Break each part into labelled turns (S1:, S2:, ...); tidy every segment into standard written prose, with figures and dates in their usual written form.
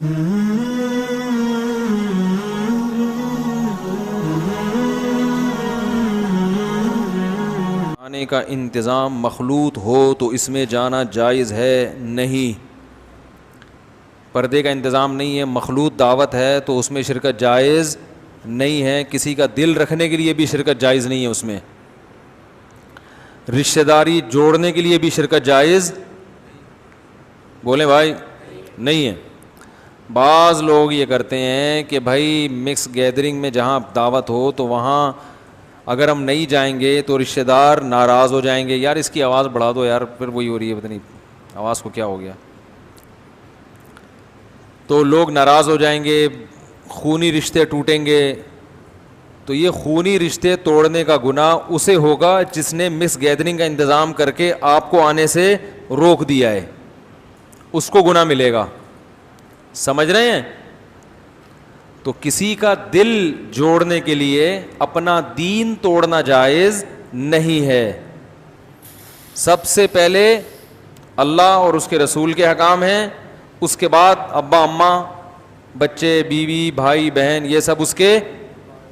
S1: آنے کا انتظام مخلوط ہو تو اس میں جانا جائز ہے نہیں. پردے کا انتظام نہیں ہے، مخلوط دعوت ہے تو اس میں شرکت جائز نہیں ہے. کسی کا دل رکھنے کے لیے بھی شرکت جائز نہیں ہے اس میں. رشتہ داری جوڑنے کے لیے بھی شرکت جائز بولیں بھائی نہیں ہے. بعض لوگ یہ کرتے ہیں کہ بھائی مکس گیدرنگ میں جہاں دعوت ہو تو وہاں اگر ہم نہیں جائیں گے تو رشتہ دار ناراض ہو جائیں گے. یار اس کی آواز بڑھا دو یار، پھر وہی ہو رہی ہے، پتہ نہیں آواز کو کیا ہو گیا. تو لوگ ناراض ہو جائیں گے، خونی رشتے ٹوٹیں گے. تو یہ خونی رشتے توڑنے کا گناہ اسے ہوگا جس نے مکس گیدرنگ کا انتظام کر کے آپ کو آنے سے روک دیا ہے، اس کو گناہ ملے گا. سمجھ رہے ہیں؟ تو کسی کا دل جوڑنے کے لیے اپنا دین توڑنا جائز نہیں ہے. سب سے پہلے اللہ اور اس کے رسول کے احکام ہیں، اس کے بعد ابا اماں، بچے، بیوی، بھائی بہن، یہ سب اس کے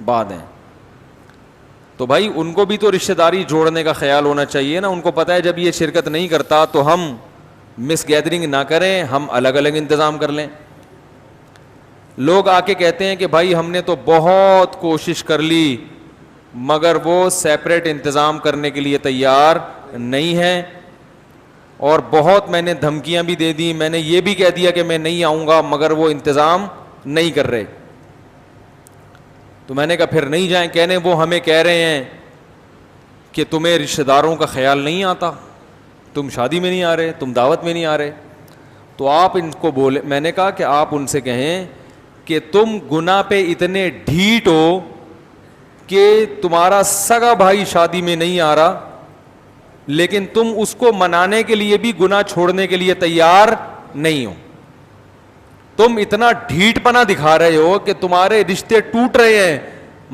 S1: بعد ہیں. تو بھائی ان کو بھی تو رشتہ داری جوڑنے کا خیال ہونا چاہیے نا. ان کو پتہ ہے جب یہ شرکت نہیں کرتا تو ہم مس گیدرنگ نہ کریں، ہم الگ الگ انتظام کر لیں. لوگ آ کے کہتے ہیں کہ بھائی ہم نے تو بہت کوشش کر لی مگر وہ سیپریٹ انتظام کرنے کے لیے تیار نہیں ہے، اور بہت میں نے دھمکیاں بھی دے دی، میں نے یہ بھی کہہ دیا کہ میں نہیں آؤں گا مگر وہ انتظام نہیں کر رہے. تو میں نے کہا پھر نہیں جائیں. کہنے وہ ہمیں کہہ رہے ہیں کہ تمہیں رشتہ داروں کا خیال نہیں آتا، تم شادی میں نہیں آ رہے، تم دعوت میں نہیں آ رہے. تو آپ ان کو بولے، میں نے کہا کہ آپ ان سے کہیں کہ تم گناہ پہ اتنے ڈھیٹ ہو کہ تمہارا سگا بھائی شادی میں نہیں آ رہا لیکن تم اس کو منانے کے لیے بھی گناہ چھوڑنے کے لیے تیار نہیں ہو. تم اتنا ڈھیٹ پنا دکھا رہے ہو کہ تمہارے رشتے ٹوٹ رہے ہیں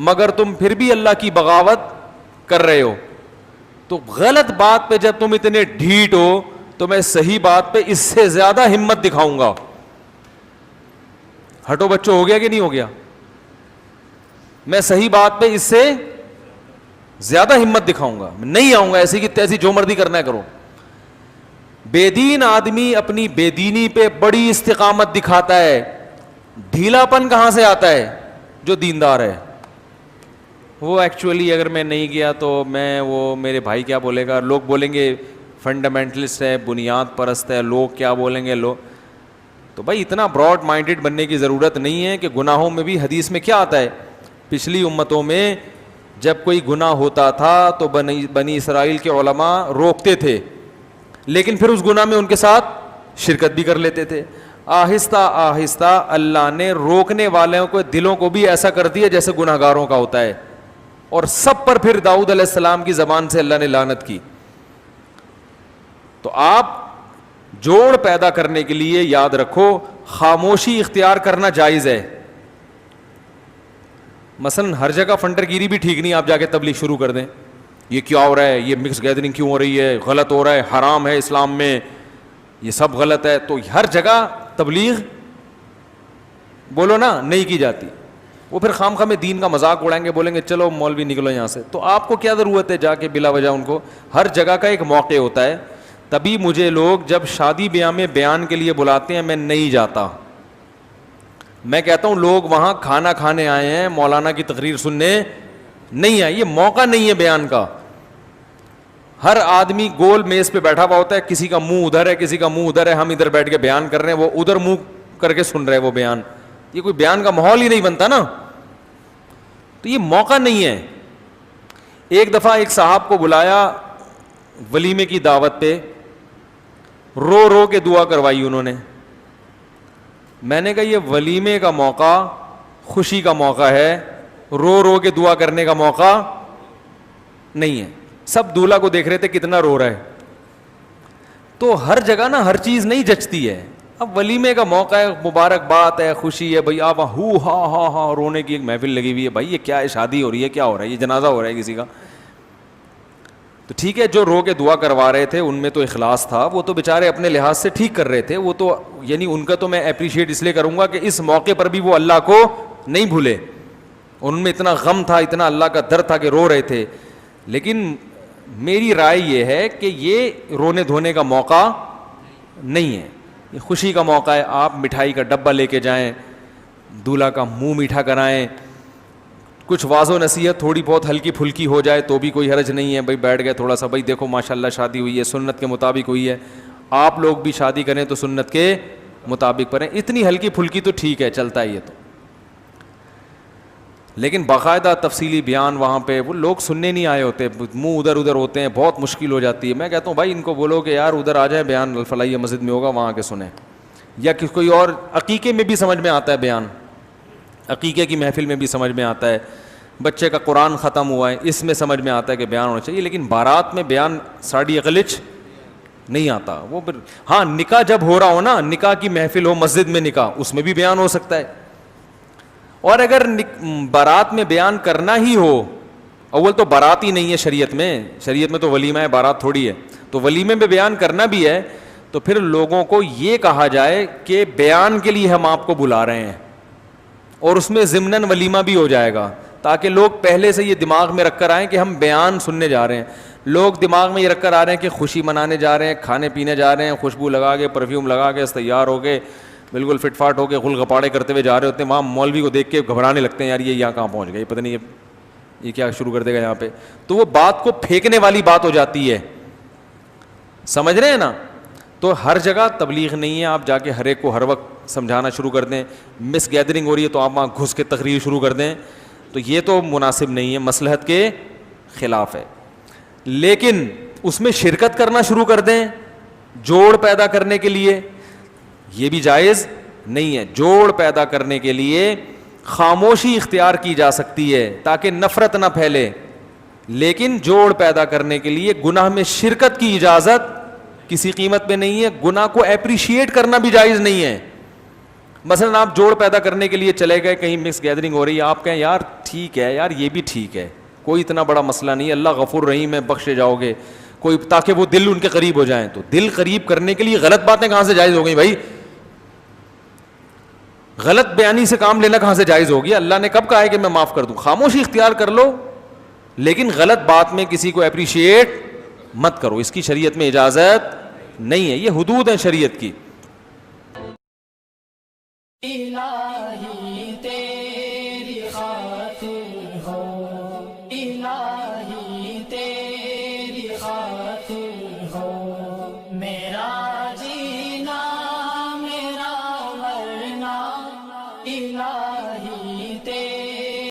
S1: مگر تم پھر بھی اللہ کی بغاوت کر رہے ہو. تو غلط بات پہ جب تم اتنے ڈھیٹ ہو تو میں صحیح بات پہ اس سے زیادہ ہمت دکھاؤں گا. ہٹو بچوں، ہو گیا کہ نہیں ہو گیا؟ میں صحیح بات پہ اس سے زیادہ ہمت دکھاؤں گا. نہیں آؤں گا ایسی کی تیسی، جو مرضی کرنا ہے کرو. بے دین آدمی اپنی بے دینی پہ بڑی استقامت دکھاتا ہے. ڈھیلا پن کہاں سے آتا ہے؟ جو دیندار ہے وہ ایکچولی اگر میں نہیں گیا تو میں وہ میرے بھائی کیا بولے گا، لوگ بولیں گے فنڈامنٹلسٹ ہے، بنیاد پرست ہے، لوگ کیا بولیں گے. لوگ تو بھائی اتنا براڈ مائنڈڈ بننے کی ضرورت نہیں ہے کہ گناہوں میں بھی حدیث میں کیا آتا ہے، پچھلی امتوں میں جب کوئی گناہ ہوتا تھا تو بنی اسرائیل کے علماء روکتے تھے لیکن پھر اس گناہ میں ان کے ساتھ شرکت بھی کر لیتے تھے. آہستہ آہستہ اللہ نے روکنے والوں کو دلوں کو بھی ایسا کر دیا جیسے گناہ گاروں کا ہوتا ہے، اور سب پر پھر داؤد علیہ السلام کی زبان سے اللہ نے لعنت کی. تو آپ جوڑ پیدا کرنے کے لیے یاد رکھو خاموشی اختیار کرنا جائز ہے. مثلا ہر جگہ فنٹر گیری بھی ٹھیک نہیں. آپ جا کے تبلیغ شروع کر دیں، یہ کیا ہو رہا ہے، یہ مکس گیدرنگ کیوں ہو رہی ہے، غلط ہو رہا ہے، حرام ہے اسلام میں، یہ سب غلط ہے. تو ہر جگہ تبلیغ بولو نا نہیں کی جاتی. وہ پھر خام خواہ میں دین کا مذاق اڑائیں گے، بولیں گے چلو مولوی نکلو یہاں سے. تو آپ کو کیا ضرورت ہے جا کے بلا وجہ ان کو؟ ہر جگہ کا ایک موقع ہوتا ہے. تبھی مجھے لوگ جب شادی بیاہ میں بیان کے لیے بلاتے ہیں میں نہیں جاتا. میں کہتا ہوں لوگ وہاں کھانا کھانے آئے ہیں، مولانا کی تقریر سننے نہیں آئے. یہ موقع نہیں ہے بیان کا. ہر آدمی گول میز پہ بیٹھا ہوا ہوتا ہے، کسی کا منہ ادھر ہے، کسی کا منہ ادھر ہے. ہم ادھر بیٹھ کے بیان کر رہے ہیں، وہ ادھر منہ کر کے سن رہے ہیں وہ بیان. یہ کوئی بیان کا ماحول ہی نہیں بنتا نا. تو یہ موقع نہیں ہے. ایک دفعہ ایک صاحب کو بلایا ولیمے کی دعوت پہ، رو رو کے دعا کروائی انہوں نے. میں نے کہا یہ ولیمے کا موقع خوشی کا موقع ہے، رو رو کے دعا کرنے کا موقع نہیں ہے. سب دولہا کو دیکھ رہے تھے کتنا رو رہا ہے. تو ہر جگہ نا ہر چیز نہیں جچتی ہے. اب ولیمے کا موقع ہے، مبارک بات ہے، خوشی ہے، بھائی آپ ہو ہا ہا ہا رونے کی ایک محفل لگی ہوئی ہے. بھائی یہ کیا ہے، شادی ہو رہی ہے، کیا ہو رہا ہے، یہ جنازہ ہو رہا ہے کسی کا. تو ٹھیک ہے، جو رو کے دعا کروا رہے تھے ان میں تو اخلاص تھا، وہ تو بیچارے اپنے لحاظ سے ٹھیک کر رہے تھے، وہ تو یعنی ان کا تو میں اپریشیٹ اس لیے کروں گا کہ اس موقع پر بھی وہ اللہ کو نہیں بھولے، ان میں اتنا غم تھا، اتنا اللہ کا درد تھا کہ رو رہے تھے. لیکن میری رائے یہ ہے کہ یہ رونے دھونے کا موقع نہیں ہے، یہ خوشی کا موقع ہے. آپ مٹھائی کا ڈبہ لے کے جائیں، دولہا کا منہ میٹھا کرائیں، کچھ واض و نصیحت تھوڑی بہت ہلکی پھلکی ہو جائے تو بھی کوئی حرج نہیں ہے. بھائی بیٹھ گئے تھوڑا سا، بھائی دیکھو ماشاءاللہ شادی ہوئی ہے، سنت کے مطابق ہوئی ہے، آپ لوگ بھی شادی کریں تو سنت کے مطابق کریں. اتنی ہلکی پھلکی تو ٹھیک ہے، چلتا ہے یہ تو. لیکن باقاعدہ تفصیلی بیان وہاں پہ وہ لوگ سننے نہیں آئے ہوتے، منہ ادھر ادھر ہوتے ہیں، بہت مشکل ہو جاتی ہے. میں کہتا ہوں بھائی ان کو بولو کہ یار ادھر آ جائیں، بیان الفلاحیہ مسجد میں ہوگا وہاں کے سنیں، یا کوئی اور عقیقے میں بھی سمجھ میں آتا ہے بیان، عقیقے کی محفل میں بھی سمجھ میں آتا ہے، بچے کا قرآن ختم ہوا ہے اس میں سمجھ میں آتا ہے کہ بیان ہونا چاہیے. لیکن بارات میں بیان ساڑی اقلچ نہیں آتا. وہ پھر ہاں نکاح جب ہو رہا ہو نا، نکاح کی محفل ہو مسجد میں نکاح، اس میں بھی بیان ہو سکتا ہے. اور اگر بارات میں بیان کرنا ہی ہو، اول تو بارات ہی نہیں ہے شریعت میں تو ولیمہ ہے، بارات تھوڑی ہے. تو ولیمے میں بیان کرنا بھی ہے تو پھر لوگوں کو یہ کہا جائے کہ بیان کے لیے ہم آپ کو بلا رہے ہیں، اور اس میں ضمناً ولیمہ بھی ہو جائے گا، تاکہ لوگ پہلے سے یہ دماغ میں رکھ کر آئیں کہ ہم بیان سننے جا رہے ہیں. لوگ دماغ میں یہ رکھ کر آ رہے ہیں کہ خوشی منانے جا رہے ہیں، کھانے پینے جا رہے ہیں، خوشبو لگا کے پرفیوم لگا کے تیار ہو کے بالکل فٹ فاٹ ہو کے غل غپاڑے کرتے ہوئے جا رہے ہوتے ہیں. وہاں مولوی کو دیکھ کے گھبرانے لگتے ہیں، یار یہ یہاں کہاں پہنچ گئے، پتہ نہیں یہ کیا شروع کر دے گا یہاں پہ. تو وہ بات کو پھینکنے والی بات ہو جاتی ہے، سمجھ رہے ہیں نا. تو ہر جگہ تبلیغ نہیں ہے آپ جا کے ہر ایک کو ہر وقت سمجھانا شروع کر دیں. مس گیدرنگ ہو رہی ہے تو آپ وہاں گھس کے تقریر شروع کر دیں، تو یہ تو مناسب نہیں ہے، مصلحت کے خلاف ہے. لیکن اس میں شرکت کرنا شروع کر دیں جوڑ پیدا کرنے کے لیے، یہ بھی جائز نہیں ہے. جوڑ پیدا کرنے کے لیے خاموشی اختیار کی جا سکتی ہے تاکہ نفرت نہ پھیلے، لیکن جوڑ پیدا کرنے کے لیے گناہ میں شرکت کی اجازت کسی قیمت پہ نہیں ہے. گناہ کو اپریشیٹ کرنا بھی جائز نہیں ہے. مثلا آپ جوڑ پیدا کرنے کے لیے چلے گئے کہیں، مکس گیدرنگ ہو رہی ہے، آپ کہیں یار ٹھیک ہے یار یہ بھی ٹھیک ہے، کوئی اتنا بڑا مسئلہ نہیں ہے، اللہ غفور رحیم ہے، بخشے جاؤ گے کوئی، تاکہ وہ دل ان کے قریب ہو جائیں. تو دل قریب کرنے کے لیے غلط باتیں کہاں سے جائز ہو گئی بھائی؟ غلط بیانی سے کام لینا کہاں سے جائز ہو گیا؟ اللہ نے کب کہا ہے کہ میں معاف کر دوں؟ خاموشی اختیار کر لو، لیکن غلط بات میں کسی کو اپریشیٹ مت کرو، اس کی شریعت میں اجازت نہیں ہے. یہ حدود ہیں شریعت کی.
S2: الہی تیری خاطر ہو، الہی تیری خاطر ہو، میرا جینا میرا مرنا الہی